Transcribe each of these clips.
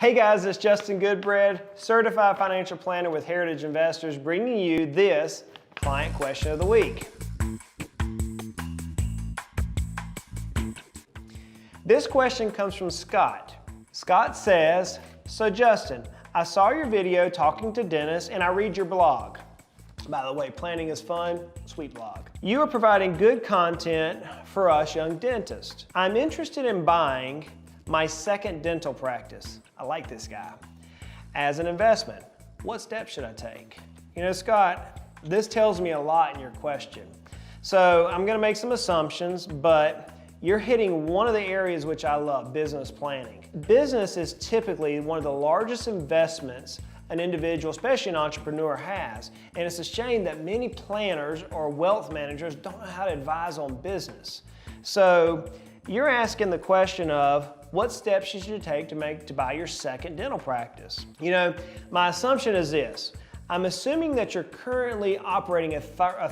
Hey guys, it's Justin Goodbread, Certified Financial Planner with Heritage Investors, bringing you this Client Question of the Week. This question comes from Scott. Scott says, so Justin, I saw your video talking to dentists and I read your blog. By the way, planning is fun, sweet blog. You are providing good content for us young dentists. I'm interested in buying my second dental practice. I like this guy. As an investment, what steps should I take? You know, Scott, this tells me a lot in your question. So I'm gonna make some assumptions, but you're hitting one of the areas which I love, business planning. Business is typically one of the largest investments an individual, especially an entrepreneur, has. And it's a shame that many planners or wealth managers don't know how to advise on business. So you're asking the question of what steps should you take to buy your second dental practice? You know, my assumption is this. I'm assuming that you're currently operating a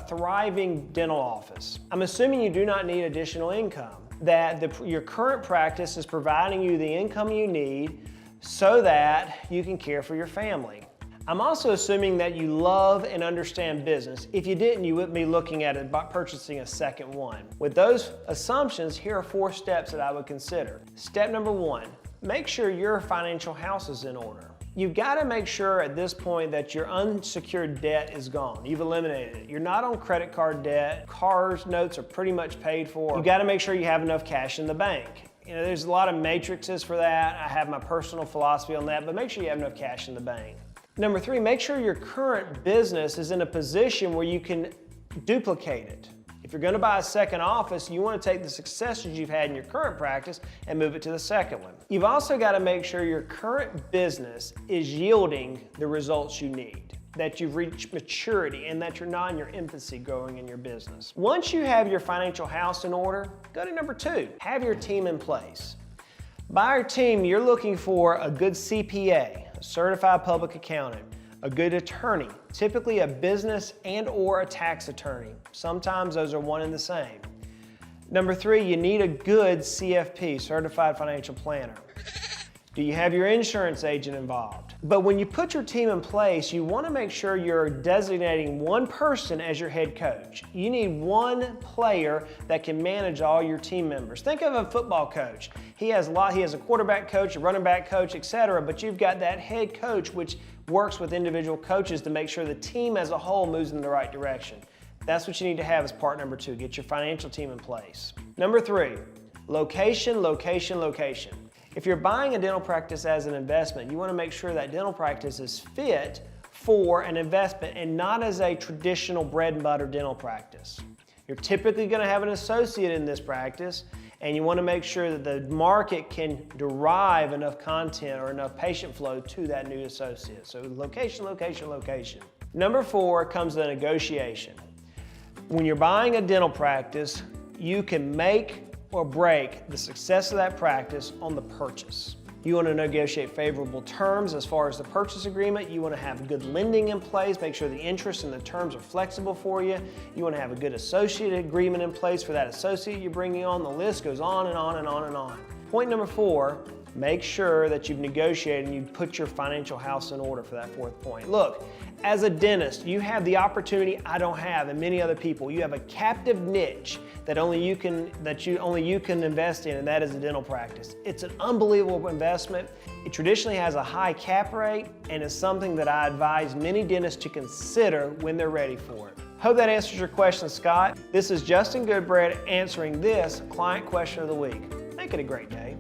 thriving dental office. I'm assuming you do not need additional income, that your current practice is providing you the income you need so that you can care for your family. I'm also assuming that you love and understand business. If you didn't, you wouldn't be looking at it by purchasing a second one. With those assumptions, here are 4 steps that I would consider. Step number 1, make sure your financial house is in order. You've got to make sure at this point that your unsecured debt is gone. You've eliminated it. You're not on credit card debt. Cars, notes are pretty much paid for. You've got to make sure you have enough cash in the bank. You know, there's a lot of matrices for that. I have my personal philosophy on that, but make sure you have enough cash in the bank. Number 3, make sure your current business is in a position where you can duplicate it. If you're gonna buy a second office, you wanna take the successes you've had in your current practice and move it to the second one. You've also gotta make sure your current business is yielding the results you need, that you've reached maturity and that you're not in your infancy growing in your business. Once you have your financial house in order, go to number 2, have your team in place. By our team, you're looking for a good CPA, a certified public accountant, a good attorney, typically a business and or a tax attorney. Sometimes those are one and the same. Number 3, you need a good CFP, certified financial planner. Do you have your insurance agent involved? But when you put your team in place, you want to make sure you're designating one person as your head coach. You need one player that can manage all your team members. Think of a football coach. He has a quarterback coach, a running back coach, etc. But you've got that head coach which works with individual coaches to make sure the team as a whole moves in the right direction. That's what you need to have as part number 2. Get your financial team in place. Number 3, location, location, location. If you're buying a dental practice as an investment, you want to make sure that dental practice is fit for an investment and not as a traditional bread and butter dental practice. You're typically going to have an associate in this practice, and you want to make sure that the market can derive enough content or enough patient flow to that new associate. So location, location, location. Number 4 comes the negotiation. When you're buying a dental practice, you can make or break the success of that practice on the purchase. You want to negotiate favorable terms as far as the purchase agreement. You want to have good lending in place, make sure the interest and the terms are flexible for you. You want to have a good associate agreement in place for that associate you're bringing on. The list goes on and on and on and on. Point number 4, make sure that you've negotiated and you put your financial house in order for that 4th point. Look, as a dentist, you have the opportunity I don't have and many other people. You have a captive niche that only you can invest in, and that is a dental practice. It's an unbelievable investment. It traditionally has a high cap rate and is something that I advise many dentists to consider when they're ready for it. Hope that answers your question, Scott. This is Justin Goodbread answering this Client Question of the Week. Make it a great day.